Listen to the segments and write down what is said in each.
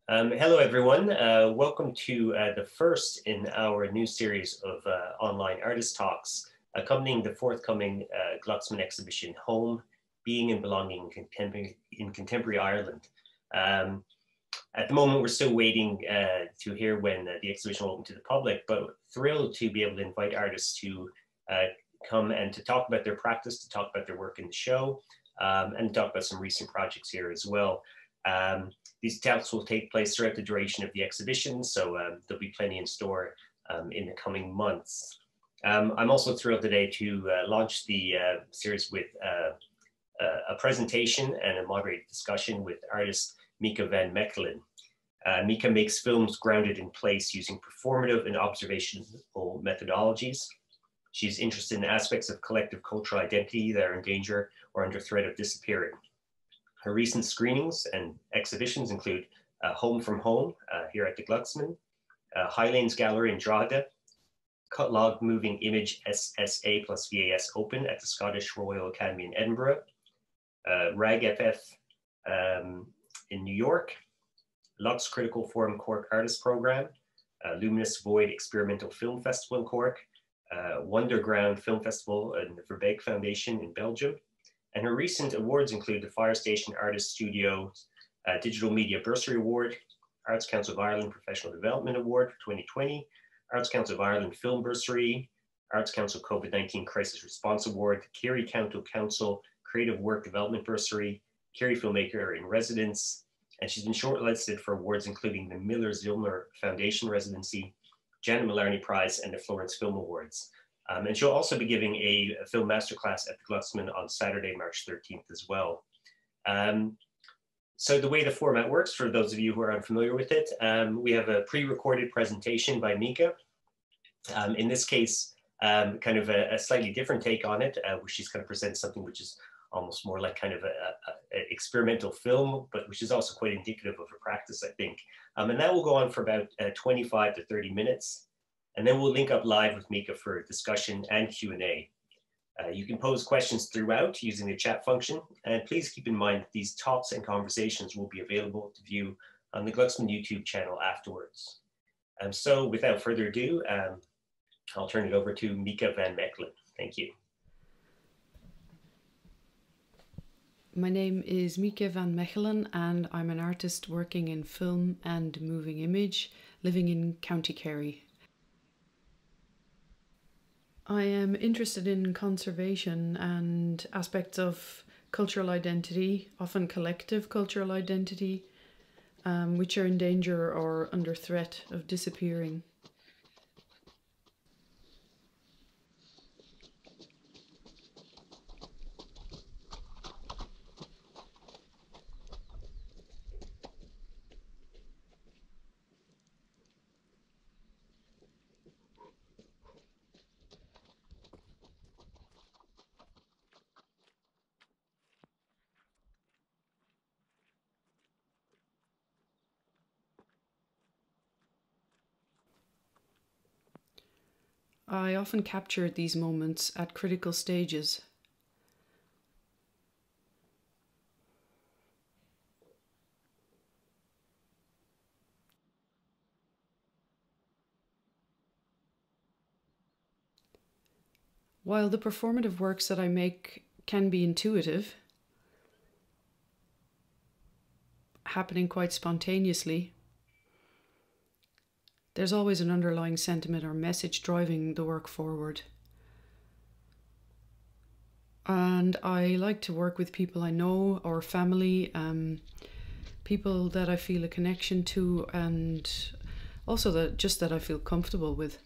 Hello, everyone. Welcome to the first in our new series of online artist talks, accompanying the forthcoming Glucksman exhibition, Home, Being and Belonging in Contemporary Ireland. At the moment, we're still waiting to hear when the exhibition will open to the public, but thrilled to be able to invite artists to come and to talk about their practice, to talk about their work in the show, and talk about some recent projects here as well. These talks will take place throughout the duration of the exhibition, so there'll be plenty in store in the coming months. I'm also thrilled today to launch the series with a presentation and a moderated discussion with artist Mieke Vanmechelen. Mieke makes films grounded in place using performative and observational methodologies. She's interested in aspects of collective cultural identity that are in danger or under threat of disappearing. Her recent screenings and exhibitions include Home from Home here at the Glucksman, Highlanes Gallery in Drogheda, Cut Log Moving Image SSA plus VAS Open at the Scottish Royal Academy in Edinburgh, RAG FF in New York, Lux Critical Forum Cork Artist Program, Luminous Void Experimental Film Festival in Cork, Wonderground Film Festival and the Verbeek Foundation in Belgium. And her recent awards include the Fire Station Artist Studio Digital Media Bursary Award, Arts Council of Ireland Professional Development Award for 2020, Arts Council of Ireland Film Bursary, Arts Council COVID-19 Crisis Response Award, Kerry County Council Creative Work Development Bursary, Kerry Filmmaker in Residence, and she's been shortlisted for awards including the Miller-Zillmer Foundation Residency, Janet Mallarney Prize, and the Florence Film Awards. And she'll also be giving a film masterclass at the Glucksman on Saturday, March 13th as well. So the way the format works, for those of you who are unfamiliar with it, we have a pre-recorded presentation by Mieke. In this case, kind of a slightly different take on it, where she's kind of presents something which is almost more like kind of an experimental film, but which is also quite indicative of her practice, I think. And that will go on for about 25 to 30 minutes. And then we'll link up live with Mieke for discussion and Q&A. You can pose questions throughout using the chat function. And please keep in mind that these talks and conversations will be available to view on the Glucksman YouTube channel afterwards. So without further ado, I'll turn it over to Mieke Vanmechelen. Thank you. My name is Mieke Vanmechelen and I'm an artist working in film and moving image, living in County Kerry. I am interested in conservation and aspects of cultural identity, often collective cultural identity, which are in danger or under threat of disappearing. I often capture these moments at critical stages. While the performative works that I make can be intuitive, happening quite spontaneously, there's always an underlying sentiment or message driving the work forward. And I like to work with people I know or family, people that I feel a connection to, and also that I feel comfortable with.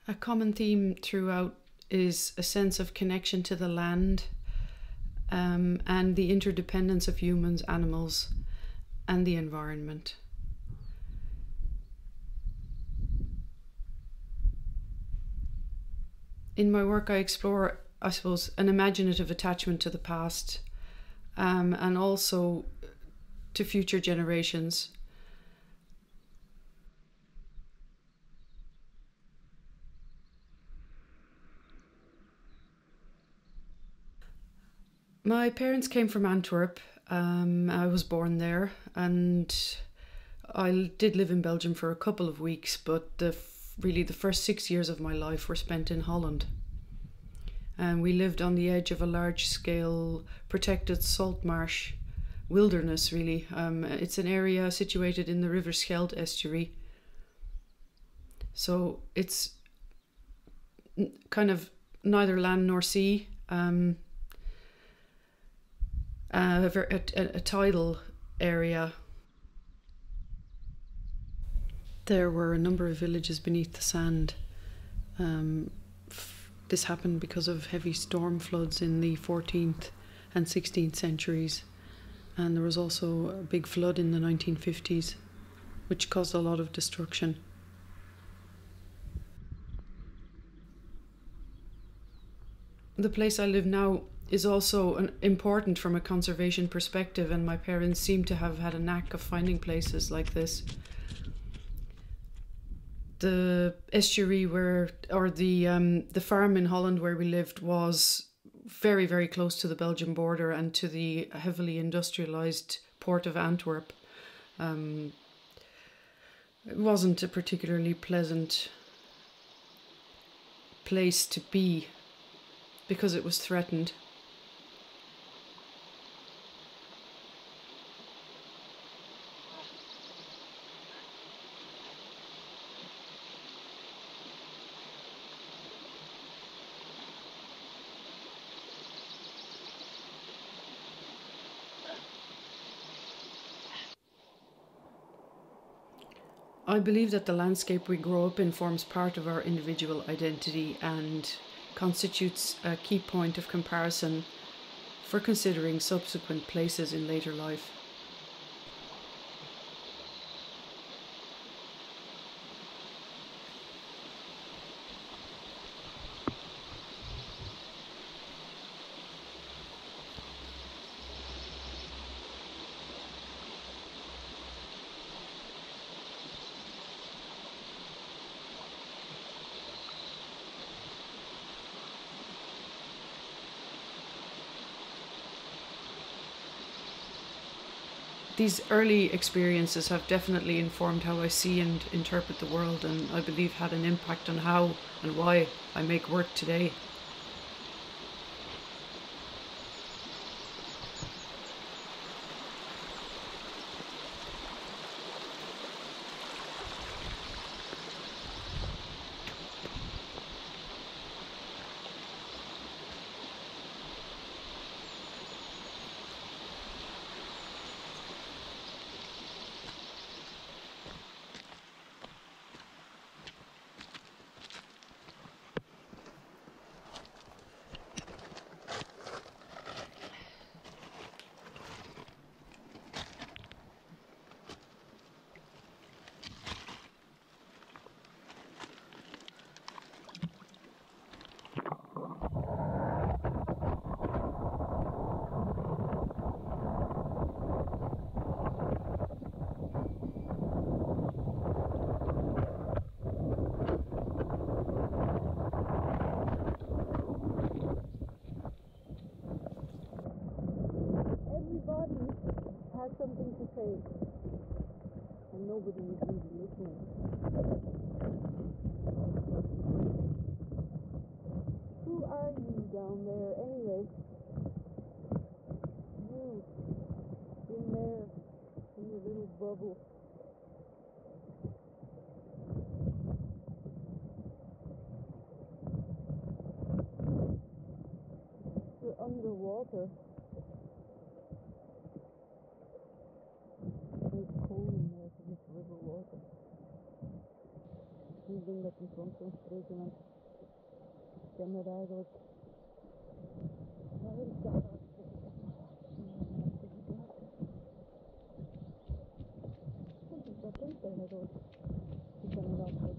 A common theme throughout is a sense of connection to the land, and the interdependence of humans, animals, and the environment. In my work, I explore, I suppose, an imaginative attachment to the past, and also to future generations. My parents came from Antwerp. I was born there, and I did live in Belgium for a couple of weeks, but really the first 6 years of my life were spent in Holland. And we lived on the edge of a large-scale protected salt marsh wilderness, really. It's an area situated in the River Scheldt estuary. So it's kind of neither land nor sea. A tidal area. There were a number of villages beneath the sand. This happened because of heavy storm floods in the 14th and 16th centuries. And there was also a big flood in the 1950s, which caused a lot of destruction. The place I live now is also important from a conservation perspective, and my parents seem to have had a knack of finding places like this. The estuary the farm in Holland where we lived was very, very close to the Belgian border and to the heavily industrialized port of Antwerp. It wasn't a particularly pleasant place to be because it was threatened. I believe that the landscape we grow up in forms part of our individual identity and constitutes a key point of comparison for considering subsequent places in later life. These early experiences have definitely informed how I see and interpret the world, and I believe had an impact on how and why I make work today. Everybody has something to say, and nobody is really listening. Who are you down there anyway? You, in there, in your little bubble. You're underwater. It's cold in there because it's river water. Ik denk dat ik soms kan spreken, want ik ken het eigenlijk. Maar ik kan dat denk ik dat ik kan het altijd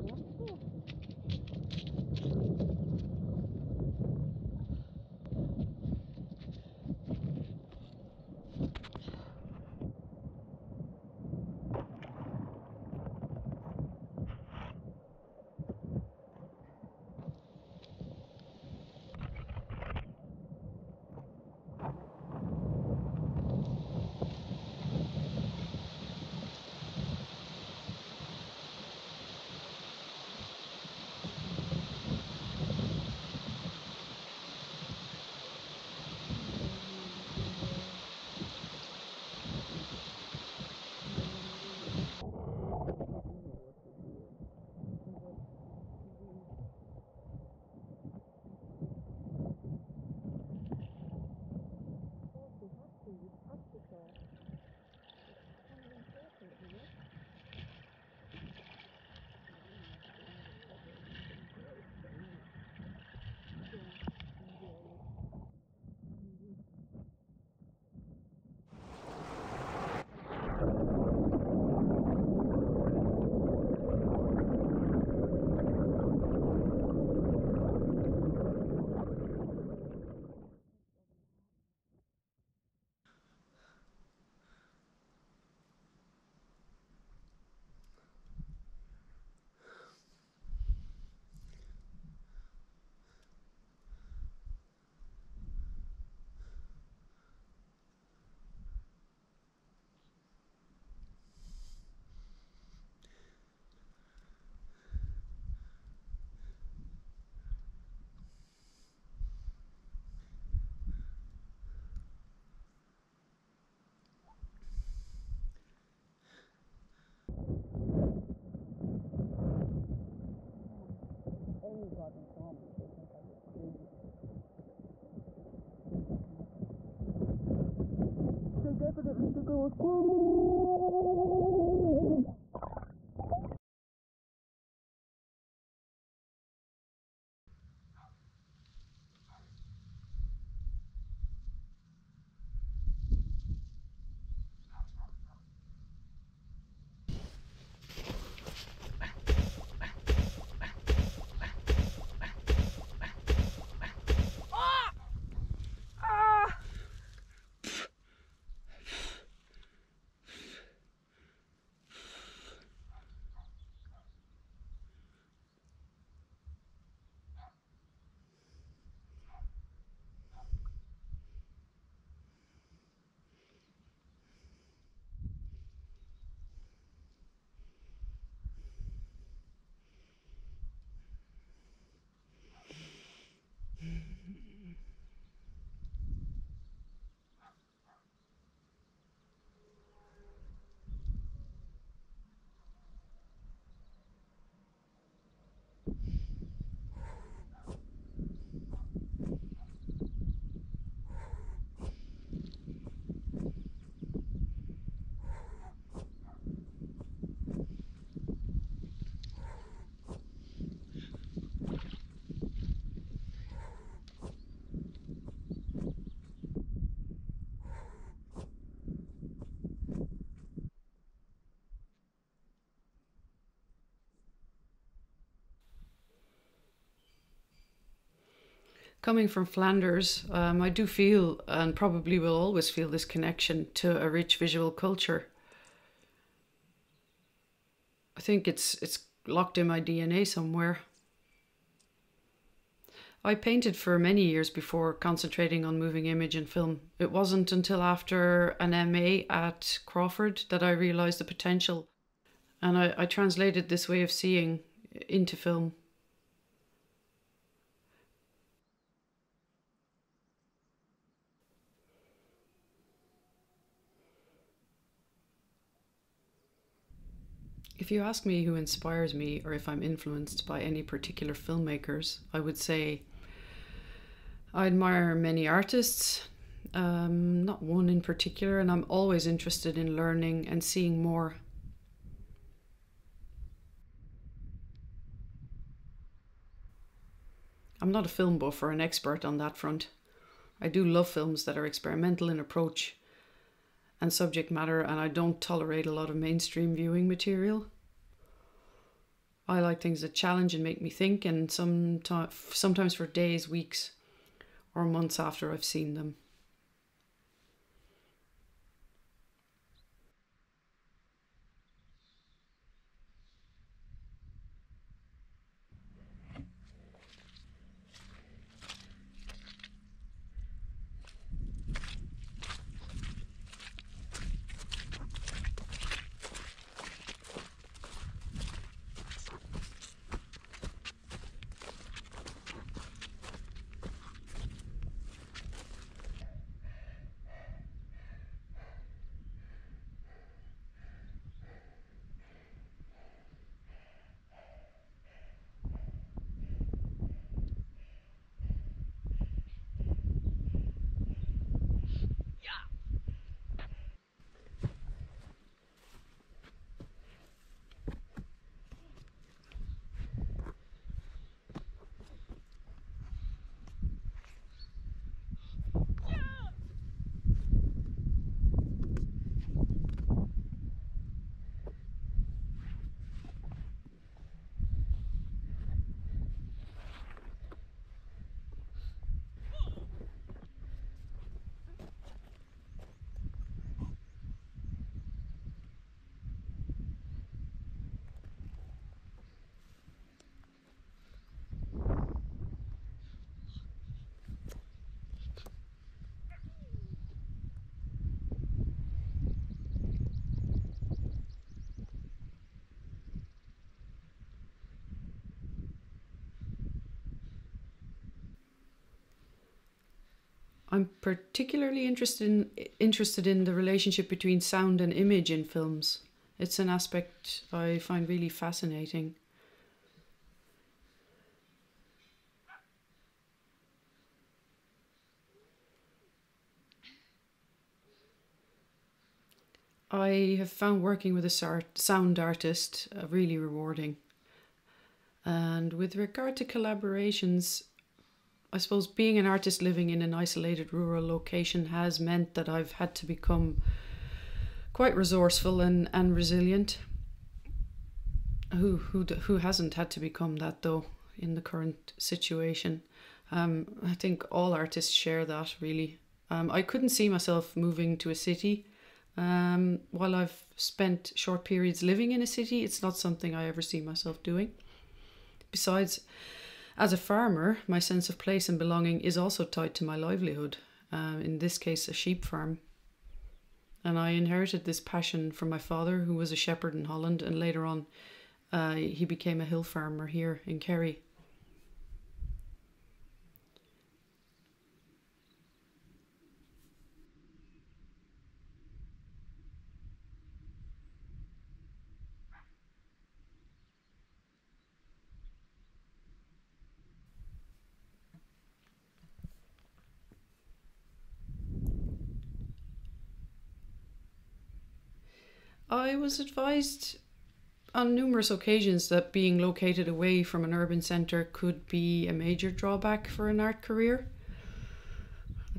Coming from Flanders, I do feel, and probably will always feel, this connection to a rich visual culture. I think it's locked in my DNA somewhere. I painted for many years before concentrating on moving image and film. It wasn't until after an MA at Crawford that I realised the potential, and I translated this way of seeing into film. If you ask me who inspires me or if I'm influenced by any particular filmmakers, I would say I admire many artists, not one in particular, and I'm always interested in learning and seeing more. I'm not a film buff or an expert on that front. I do love films that are experimental in approach and subject matter, and I don't tolerate a lot of mainstream viewing material. I like things that challenge and make me think, and sometimes for days, weeks, or months after I've seen them. I'm particularly interested in the relationship between sound and image in films. It's an aspect I find really fascinating. I have found working with a sound artist really rewarding. And with regard to collaborations, I suppose being an artist living in an isolated rural location has meant that I've had to become quite resourceful and resilient. Who hasn't had to become that though in the current situation? I think all artists share that really. I couldn't see myself moving to a city. While I've spent short periods living in a city, it's not something I ever see myself doing. Besides, as a farmer, my sense of place and belonging is also tied to my livelihood, in this case a sheep farm. And I inherited this passion from my father, who was a shepherd in Holland, and later on he became a hill farmer here in Kerry. I was advised on numerous occasions that being located away from an urban centre could be a major drawback for an art career.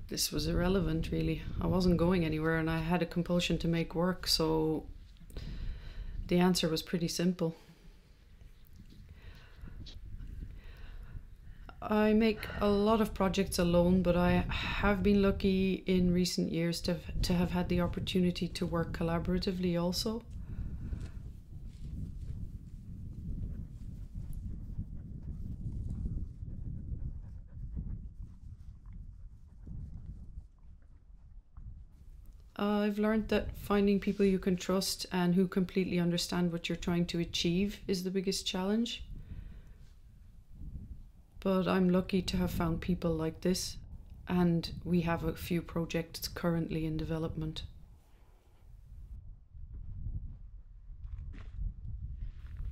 This was irrelevant, really. I wasn't going anywhere and I had a compulsion to make work, so the answer was pretty simple. I make a lot of projects alone, but I have been lucky in recent years to have had the opportunity to work collaboratively also. I've learned that finding people you can trust and who completely understand what you're trying to achieve is the biggest challenge. But I'm lucky to have found people like this, and we have a few projects currently in development.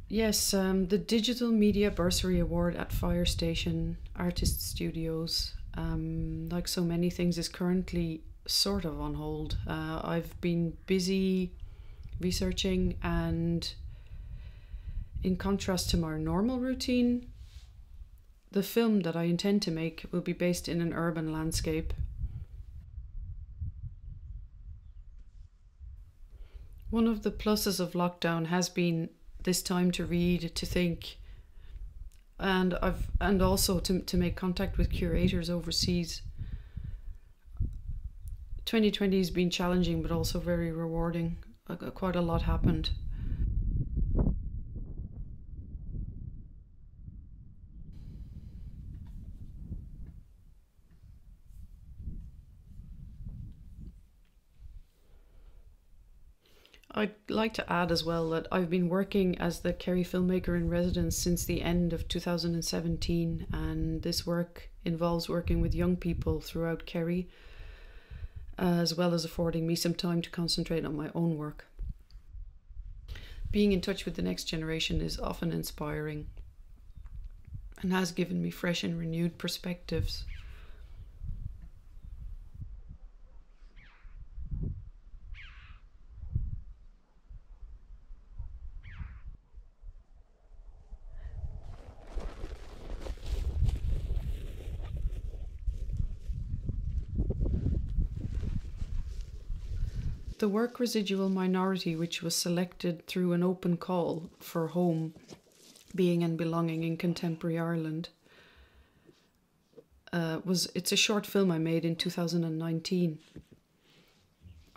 Yes, the Digital Media Bursary Award at Fire Station Artist Studios, like so many things, is currently sort of on hold. I've been busy researching, and in contrast to my normal routine, the film that I intend to make will be based in an urban landscape. One of the pluses of lockdown has been this time to read, to think, and also to make contact with curators overseas. 2020 has been challenging but also very rewarding. Quite a lot happened. I'd like to add as well that I've been working as the Kerry filmmaker in residence since the end of 2017, and this work involves working with young people throughout Kerry, as well as affording me some time to concentrate on my own work. Being in touch with the next generation is often inspiring and has given me fresh and renewed perspectives. The work Residual Minority, which was selected through an open call for home, being and belonging in contemporary Ireland, it's a short film I made in 2019.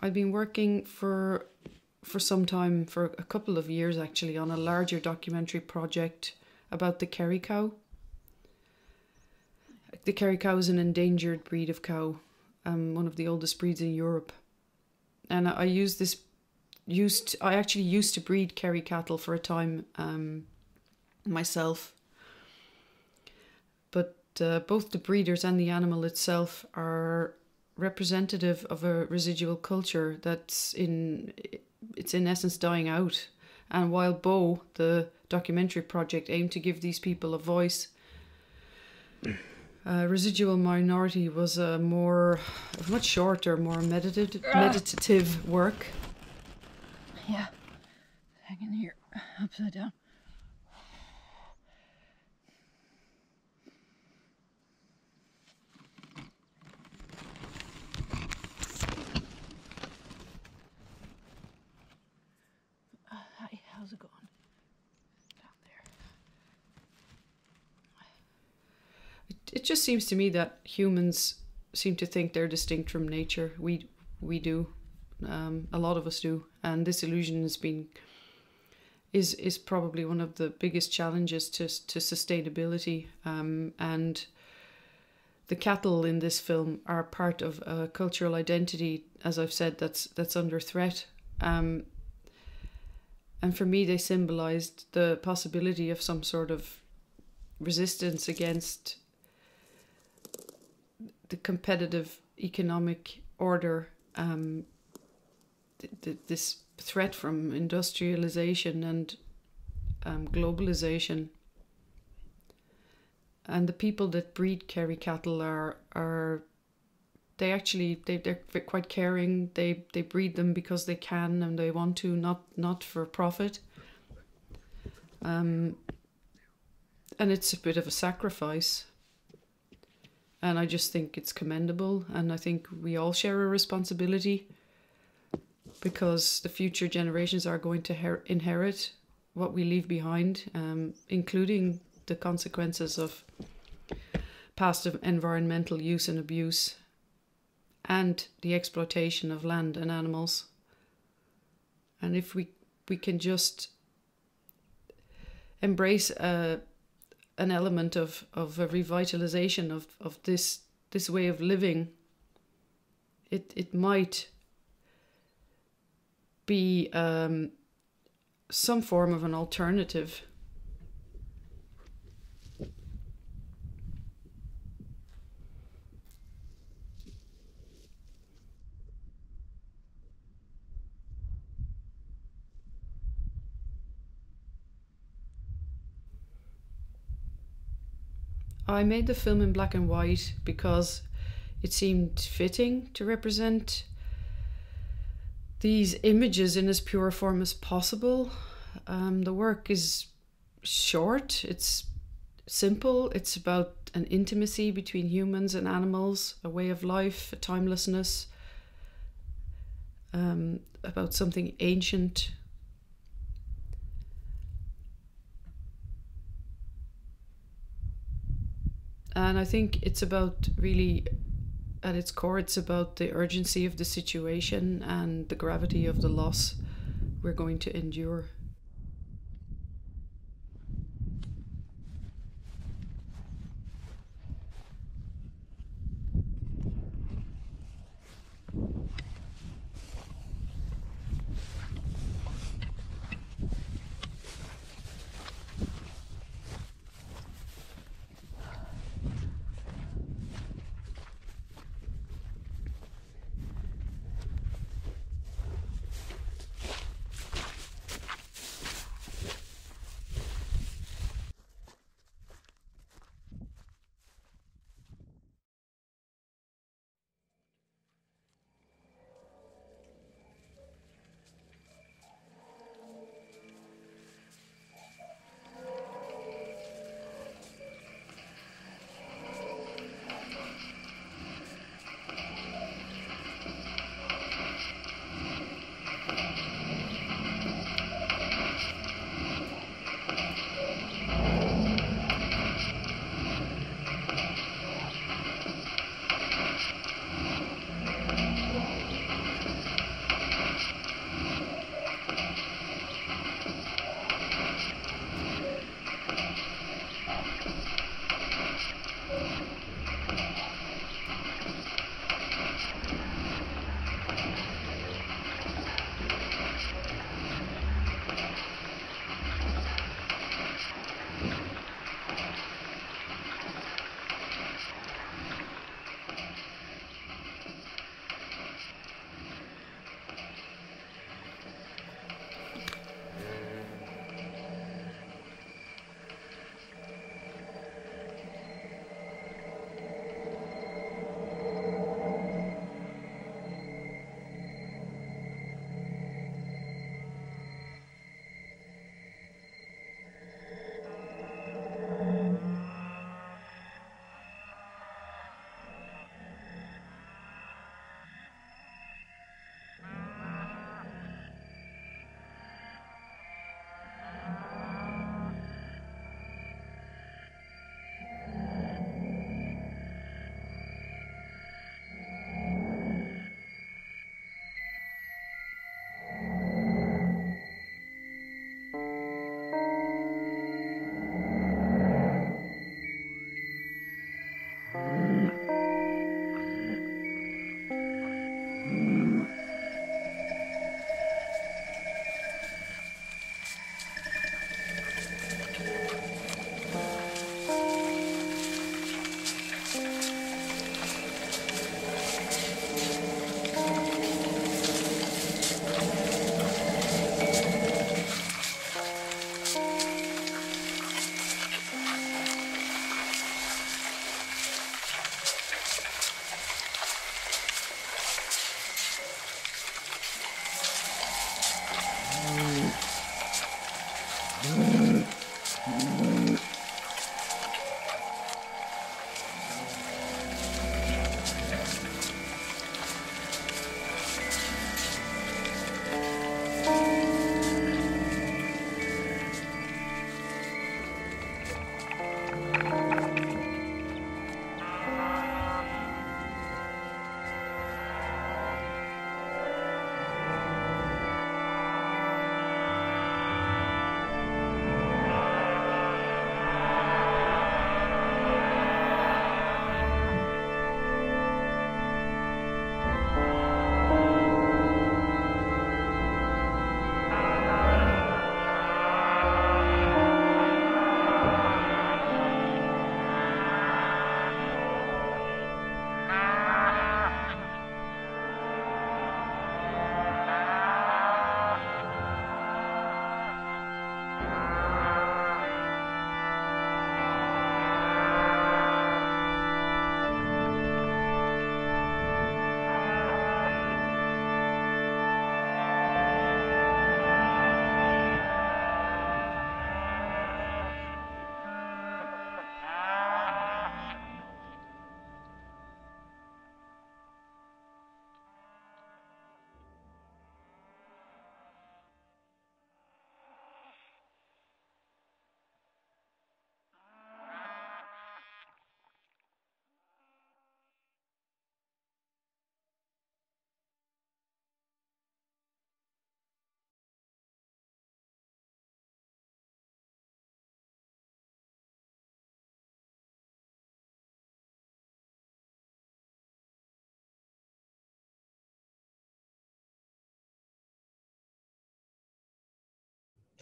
I've been working for some time, for a couple of years actually, on a larger documentary project about the Kerry cow. The Kerry cow is an endangered breed of cow, one of the oldest breeds in Europe. And I actually used to breed Kerry cattle for a time myself. But both the breeders and the animal itself are representative of a residual culture it's in essence dying out. And while Bo, the documentary project, aimed to give these people a voice, Residual Minority was a much shorter, more meditative work. Yeah, hanging here, upside down. Hi, how's it going? Down there. It just seems to me that humans seem to think they're distinct from nature. We do. A lot of us do, and this illusion is probably one of the biggest challenges to sustainability. And the cattle in this film are part of a cultural identity, as I've said, that's under threat. And for me, they symbolized the possibility of some sort of resistance against the competitive economic order, this threat from industrialization and globalization. And the people that breed Kerry cattle they're quite caring. They breed them because they can and they want to, not for profit. And it's a bit of a sacrifice. And I just think it's commendable, and I think we all share a responsibility, because the future generations are going to inherit what we leave behind, including the consequences of past environmental use and abuse and the exploitation of land and animals. And if we can just embrace an element of a revitalization of this way of living, it might be some form of an alternative. I made the film in black and white because it seemed fitting to represent these images in as pure form as possible. The work is short, it's simple, it's about an intimacy between humans and animals, a way of life, a timelessness, about something ancient. And I think it's about, really, at its core, it's about the urgency of the situation and the gravity of the loss we're going to endure.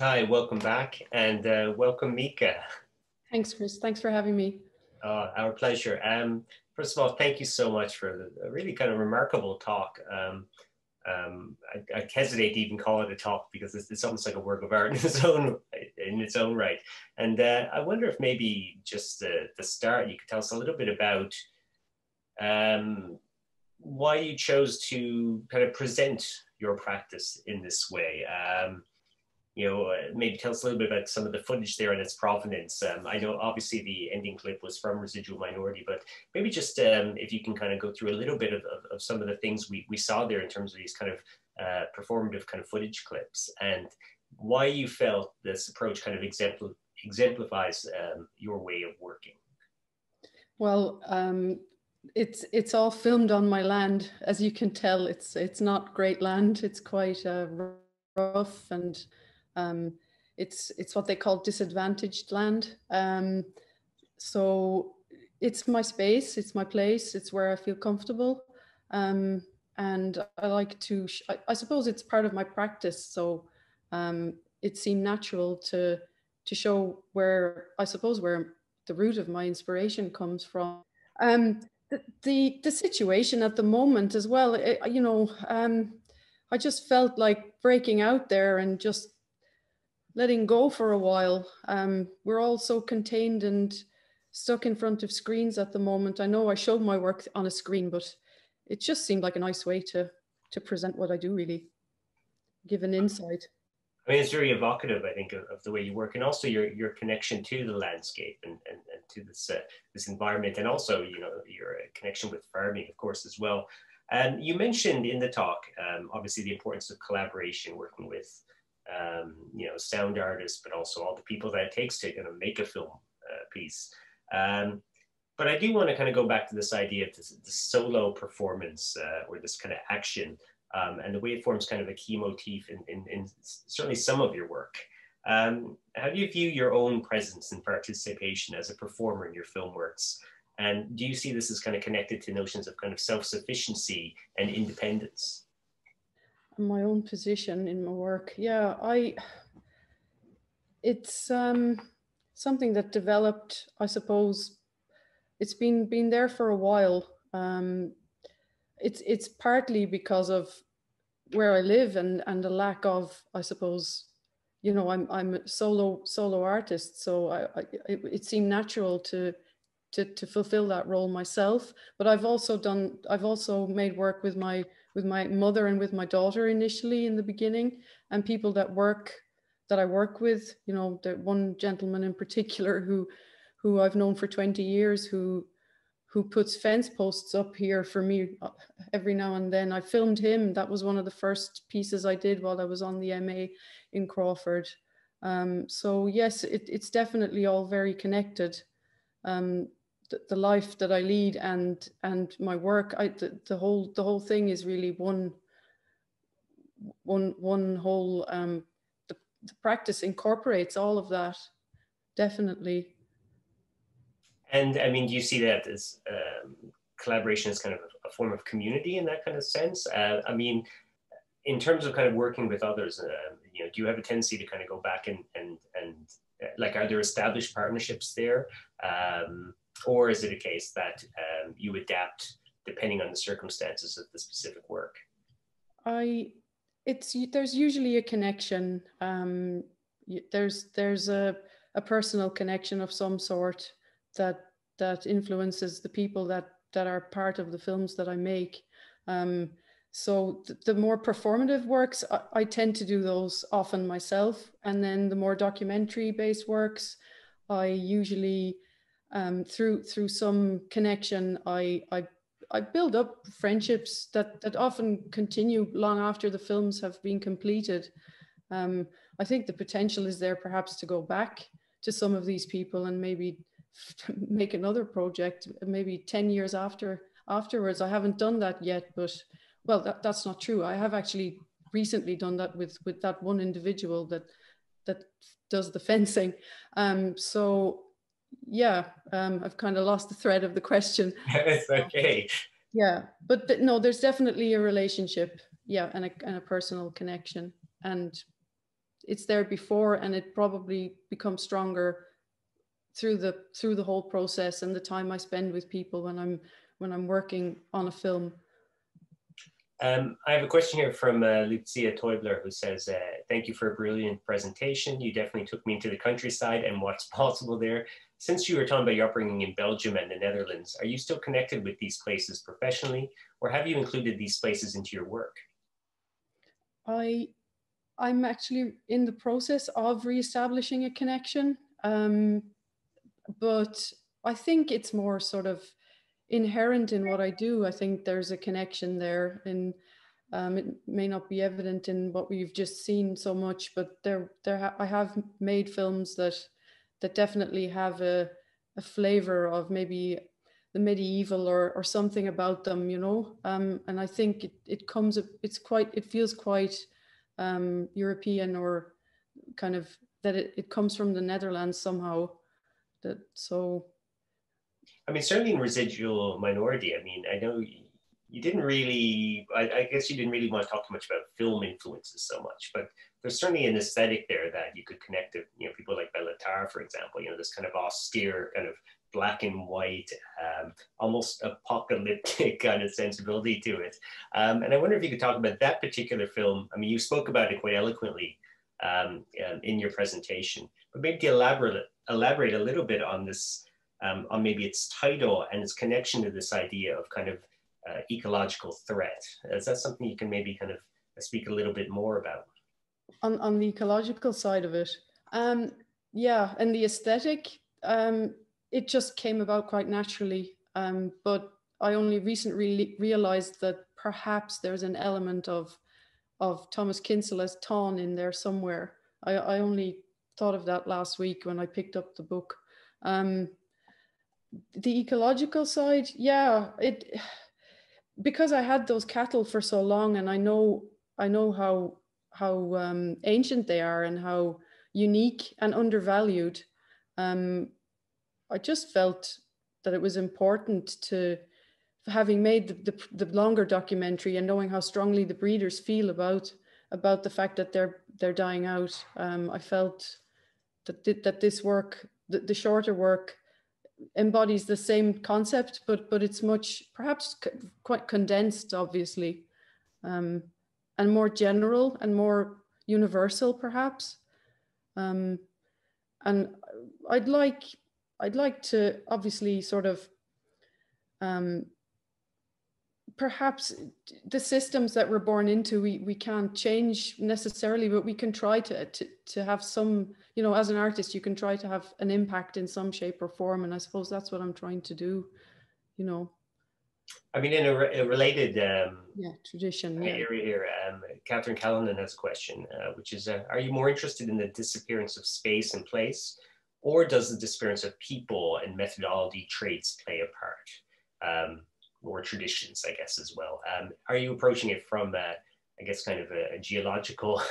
Hi, welcome back, and welcome, Mieke. Thanks, Chris. Thanks for having me. Our pleasure. First of all, thank you so much for the really kind of remarkable talk. I hesitate to even call it a talk because it's almost like a work of art in its own right. And I wonder if maybe just the start, you could tell us a little bit about why you chose to kind of present your practice in this way. Maybe tell us a little bit about some of the footage there and its provenance. I know obviously the ending clip was from Residual Minority, but maybe just if you can kind of go through a little bit of some of the things we saw there in terms of these kind of performative kind of footage clips, and why you felt this approach kind of exemplifies your way of working. Well, it's all filmed on my land, as you can tell. It's not great land. It's quite rough, and it's what they call disadvantaged land. So it's my space, it's my place, it's where I feel comfortable. And I like to, I suppose it's part of my practice. So it seemed natural to show where, I suppose, where the root of my inspiration comes from. The situation at the moment as well, I just felt like breaking out there and just letting go for a while. We're all so contained and stuck in front of screens at the moment. I know I showed my work on a screen, but it just seemed like a nice way to present what I do, really, give an insight. I mean, it's very evocative, I think, of the way you work, and also your connection to the landscape and to this environment, and also your connection with farming, of course, as well. And you mentioned in the talk, obviously, the importance of collaboration, working with sound artists, but also all the people that it takes to make a film piece. But I do want to kind of go back to this idea of this solo performance or this kind of action. And the way it forms kind of a key motif in certainly some of your work. How do you view your own presence and participation as a performer in your film works? And do you see this as kind of connected to notions of kind of self-sufficiency and independence? My own position in my work, yeah, it's something that developed, I suppose. It's been there for a while. It's partly because of where I live and the lack of, I suppose, I'm a solo artist, so it seemed natural to fulfill that role myself. But I've also made work with my mother and with my daughter initially in the beginning, and people that I work with. The one gentleman in particular who I've known for 20 years, who puts fence posts up here for me every now and then. I filmed him. That was one of the first pieces I did while I was on the MA in Crawford. So yes, it's definitely all very connected. The life that I lead and my work, the whole thing is really one whole. The practice incorporates all of that, definitely. And I mean, do you see that as collaboration as kind of a form of community in that kind of sense? I mean, in terms of kind of working with others, do you have a tendency to kind of go back and like, are there established partnerships there? Or is it a case that you adapt depending on the circumstances of the specific work? There's usually a connection. There's a personal connection of some sort that influences the people that are part of the films that I make. So the more performative works, I tend to do those often myself, and then the more documentary based works, I usually through some connection, I build up friendships that often continue long after the films have been completed. I think the potential is there perhaps to go back to some of these people and maybe make another project maybe 10 years afterwards. I haven't done that yet, but well, that's not true. I have actually recently done that with that one individual that does the fencing. So yeah, I've kind of lost the thread of the question. It's okay. Yeah, but no, there's definitely a relationship, yeah, and a personal connection. And it's there before, and it probably becomes stronger through the whole process and the time I spend with people when I'm working on a film. I have a question here from Lucia Teubler, who says, thank you for a brilliant presentation. You definitely took me into the countryside and what's possible there. Since you were talking about your upbringing in Belgium and the Netherlands, are you still connected with these places professionally, or have you included these places into your work? I'm actually in the process of reestablishing a connection, but I think it's more sort of inherent in what I do. I think there's a connection there, and it may not be evident in what we've just seen so much, but I have made films that definitely have a flavor of maybe the medieval or something about them, you know. And I think it feels quite European, or kind of that it comes from the Netherlands somehow. I mean, certainly in Residual Minority, I mean, I know you didn't really, I guess you didn't really want to talk too much about film influences so much, but there's certainly an aesthetic there that you could connect to, you know, people like Bellatar, for example, you know, this kind of austere, kind of black and white, almost apocalyptic kind of sensibility to it. And I wonder if you could talk about that particular film. I mean, you spoke about it quite eloquently in your presentation, but maybe to elaborate a little bit on this, on maybe its title and its connection to this idea of kind of ecological threat. Is that something you can maybe kind of speak a little bit more about? On the ecological side of it, yeah, and the aesthetic, it just came about quite naturally. But I only recently realized that perhaps there's an element of Thomas Kinsella as Taun in there somewhere. I only thought of that last week when I picked up the book. The ecological side, yeah, because I had those cattle for so long, and I know how ancient they are and how unique and undervalued. I just felt that it was important to, having made the longer documentary and knowing how strongly the breeders feel about the fact that they're dying out. I felt that this work, the shorter work, embodies the same concept, but it's much, perhaps quite condensed, obviously, and more general and more universal, perhaps. And I'd like to obviously sort of perhaps the systems that we're born into, we can't change necessarily, but we can try to have some, you know, as an artist, you can try to have an impact in some shape or form. And I suppose that's what I'm trying to do, you know. I mean, in a related tradition area here, Catherine Callanan has a question, which is, are you more interested in the disappearance of space and place, or does the disappearance of people and methodology traits play a part? Or traditions, I guess, as well. Are you approaching it from, I guess, kind of a geological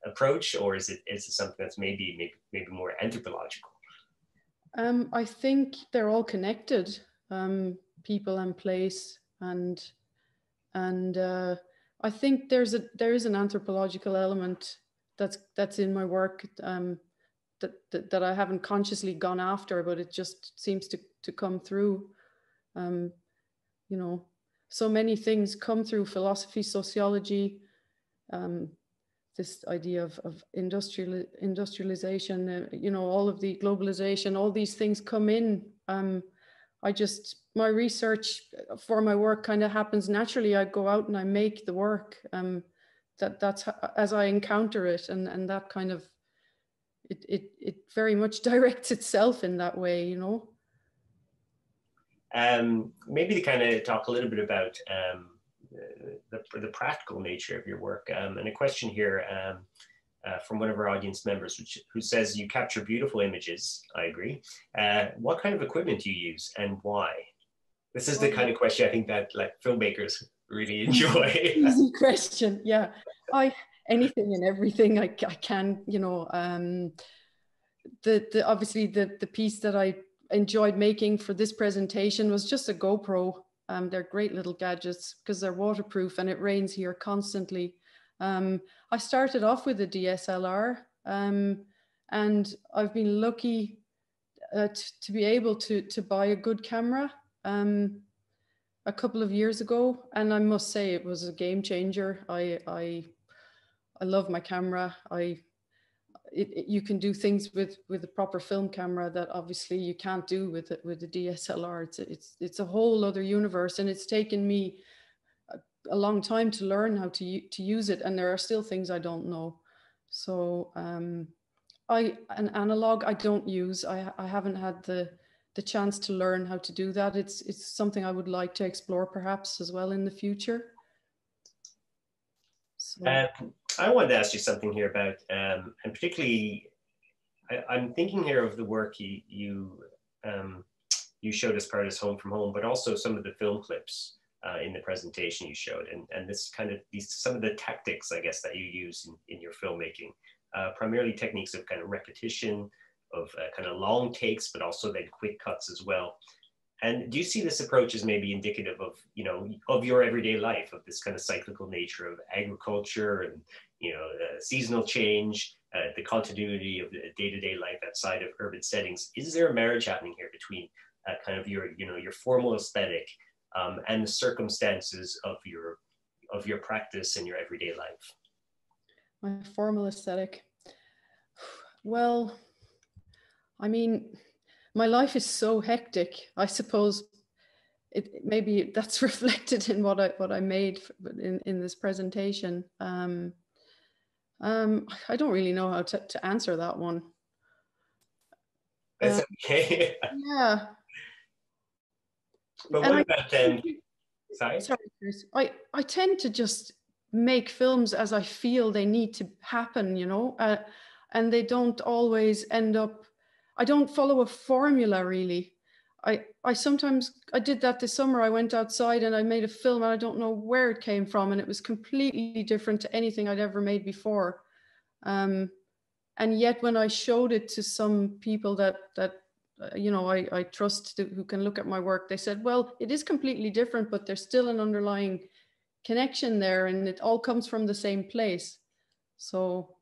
approach, or is it something that's maybe more anthropological? I think they're all connected, people and place, and I think there is an anthropological element that's in my work, that I haven't consciously gone after, but it just seems to come through. You know, so many things come through philosophy, sociology, this idea of industrialization, you know, all of the globalization, all these things come in. My research for my work kind of happens naturally. I go out and I make the work, that's as I encounter it, and that kind of, it very much directs itself in that way, you know. Maybe to kind of talk a little bit about the practical nature of your work, and a question here from one of our audience members, who says, you capture beautiful images. I agree. What kind of equipment do you use and why? This is the kind of question I think that like filmmakers really enjoy. Easy question. Yeah, anything and everything I can, you know. Obviously the piece that I enjoyed making for this presentation was just a GoPro. They're great little gadgets because they're waterproof and it rains here constantly. I started off with a DSLR, and I've been lucky to be able to buy a good camera a couple of years ago, and I must say it was a game changer. I love my camera. You can do things with a proper film camera that obviously you can't do with a DSLR. It's a whole other universe, and it's taken me a long time to learn how to use it, and there are still things I don't know. So an analog I don't use. I haven't had the chance to learn how to do that. It's something I would like to explore perhaps as well in the future. So. I wanted to ask you something here about, and particularly, I'm thinking here of the work you showed as part of Home from Home, but also some of the film clips in the presentation you showed, and this kind of some of the tactics, I guess, that you use in your filmmaking, primarily techniques of kind of repetition, of kind of long takes, but also then quick cuts as well. And do you see this approach as maybe indicative of, of your everyday life, of this kind of cyclical nature of agriculture and, seasonal change, the continuity of the day-to-day life outside of urban settings? Is there a marriage happening here between kind of your formal aesthetic and the circumstances of your practice and your everyday life? My formal aesthetic. Well, I mean, my life is so hectic. I suppose maybe that's reflected in what I made in this presentation. I don't really know how to answer that one. That's okay. Yeah. But what about them? Sorry, Chris. I tend to just make films as I feel they need to happen, and they don't always end up. I don't follow a formula really. I sometimes I did that this summer. I went outside and I made a film, and I don't know where it came from, and it was completely different to anything I'd ever made before. And yet, when I showed it to some people that I trust who can look at my work, they said, well, it is completely different, but there's still an underlying connection there, and it all comes from the same place. So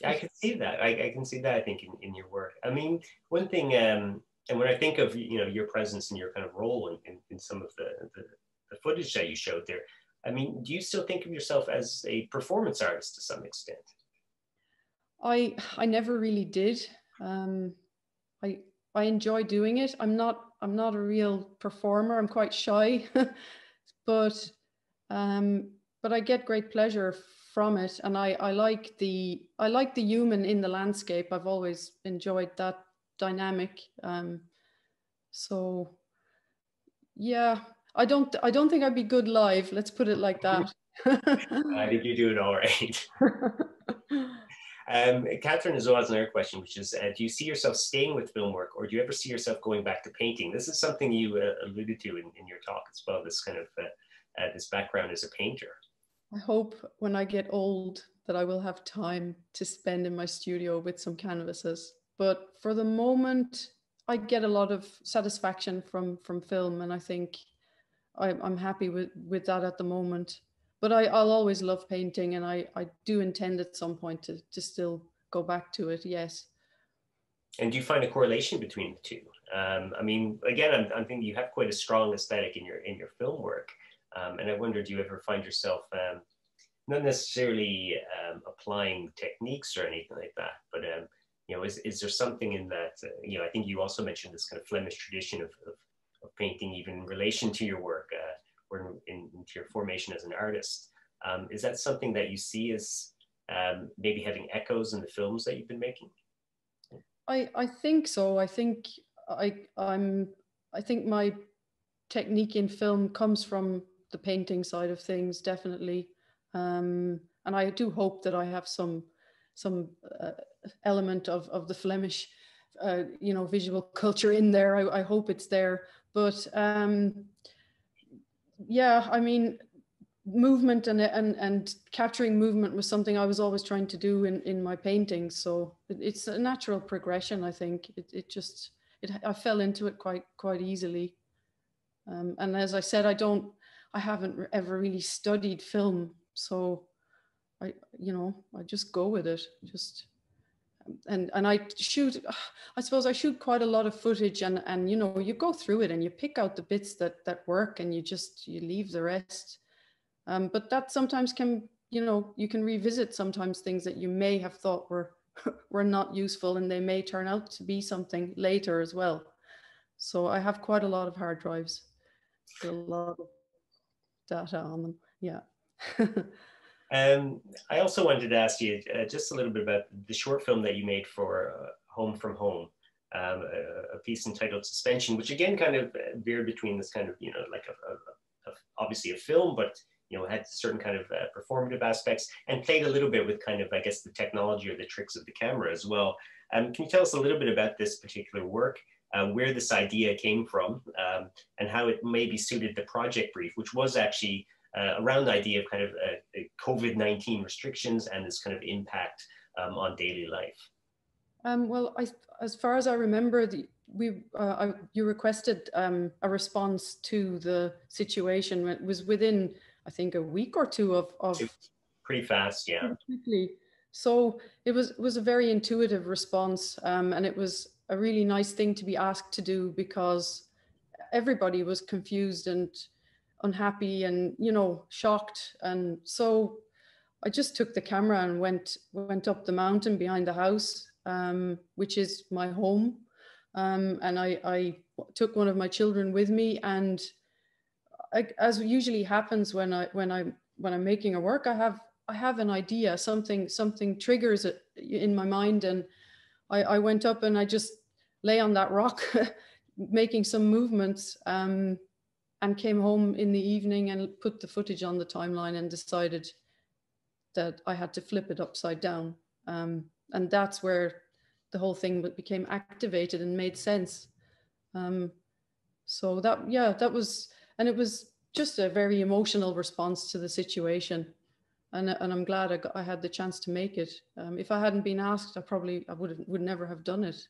I can see that. I can see that, I think, in your work. I mean, one thing, and when I think of, your presence and your kind of role in some of the footage that you showed there, I mean, do you still think of yourself as a performance artist to some extent? I never really did. I enjoy doing it. I'm not a real performer. I'm quite shy, but I get great pleasure from it, and I like the human in the landscape. I've always enjoyed that dynamic. So yeah, I don't think I'd be good live. Let's put it like that. I think you do it all right. Catherine has always another question, which is, do you see yourself staying with film work, or do you ever see yourself going back to painting? This is something you alluded to in your talk as well, this kind of this background as a painter. I hope when I get old that I will have time to spend in my studio with some canvases. But for the moment, I get a lot of satisfaction from film, and I think I'm happy with that at the moment. But I'll always love painting, and I do intend at some point to still go back to it, yes. And do you find a correlation between the two? I mean, again, I'm thinking you have quite a strong aesthetic in your film work. And I wonder, do you ever find yourself not necessarily applying techniques or anything like that, but is there something in that? I think you also mentioned this kind of Flemish tradition of painting, even in relation to your work or into your formation as an artist. Is that something that you see as maybe having echoes in the films that you've been making? I think so. I think I think my technique in film comes from the painting side of things, definitely. And I do hope that I have some element of the Flemish, visual culture in there. I hope it's there. But yeah, I mean, movement and capturing movement was something I was always trying to do in my paintings. So it's a natural progression, I think. I fell into it quite easily. And as I said, I haven't ever really studied film. So I just go with it. Just and I shoot. I suppose I shoot quite a lot of footage, and you go through it and you pick out the bits that work, and you leave the rest. But that sometimes can, you can revisit sometimes things that you may have thought were were not useful, and they may turn out to be something later as well. So I have quite a lot of hard drives with a lot of data on them. Yeah. I also wanted to ask you just a little bit about the short film that you made for Home from Home, a piece entitled Suspension, which again kind of veered between this kind of, like obviously a film, but had certain kind of performative aspects and played a little bit with kind of, I guess, the technology or the tricks of the camera as well. Can you tell us a little bit about this particular work, where this idea came from, and how it maybe suited the project brief, which was actually around the idea of kind of COVID-19 restrictions and this kind of impact on daily life? Well, as far as I remember, you requested a response to the situation. It was within, I think, a week or two of pretty fast, yeah. pretty quickly. So it was a very intuitive response, and it was a really nice thing to be asked to do, because everybody was confused and unhappy and shocked. And so I just took the camera and went up the mountain behind the house, which is my home, and I took one of my children with me. And as usually happens when I'm making a work, I have an idea, something triggers it in my mind, and I went up and I just lay on that rock, making some movements, and came home in the evening and put the footage on the timeline and decided that I had to flip it upside down. And that's where the whole thing became activated and made sense. So that was, and it was just a very emotional response to the situation. And I'm glad I had the chance to make it. If I hadn't been asked, I would never have done it.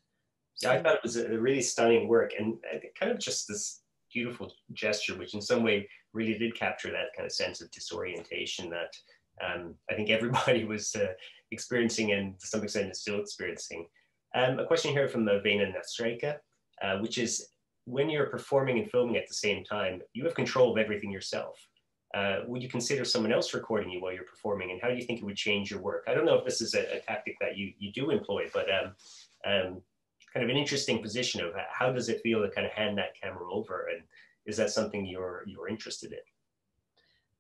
So. Yeah, I thought it was a really stunning work, and kind of just this beautiful gesture, which in some way really did capture that kind of sense of disorientation that I think everybody was experiencing, and to some extent is still experiencing. A question here from Vena Nastreka, which is, when you're performing and filming at the same time, you have control of everything yourself. Would you consider someone else recording you while you're performing, and how do you think it would change your work? I don't know if this is a tactic that you do employ, but kind of an interesting position of how does it feel to kind of hand that camera over, and is that something you're interested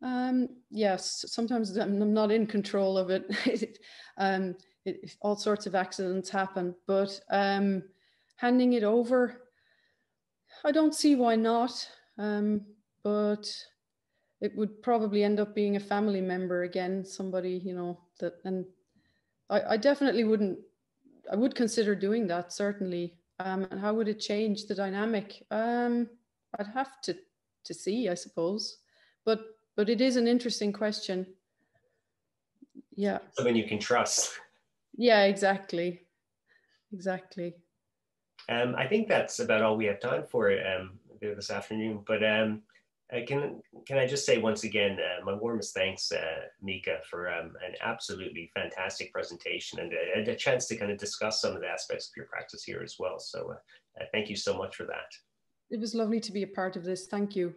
in? Yes, sometimes I'm not in control of it. All sorts of accidents happen, but handing it over, I don't see why not. But it would probably end up being a family member again, somebody, that, and I definitely wouldn't, I would consider doing that, certainly. And how would it change the dynamic? I'd have to see, I suppose. But it is an interesting question. Yeah. Someone you can trust. Yeah, exactly. Exactly. I think that's about all we have time for this afternoon. But can I just say once again, my warmest thanks, Mieke, for an absolutely fantastic presentation and a chance to kind of discuss some of the aspects of your practice here as well. So thank you so much for that. It was lovely to be a part of this. Thank you.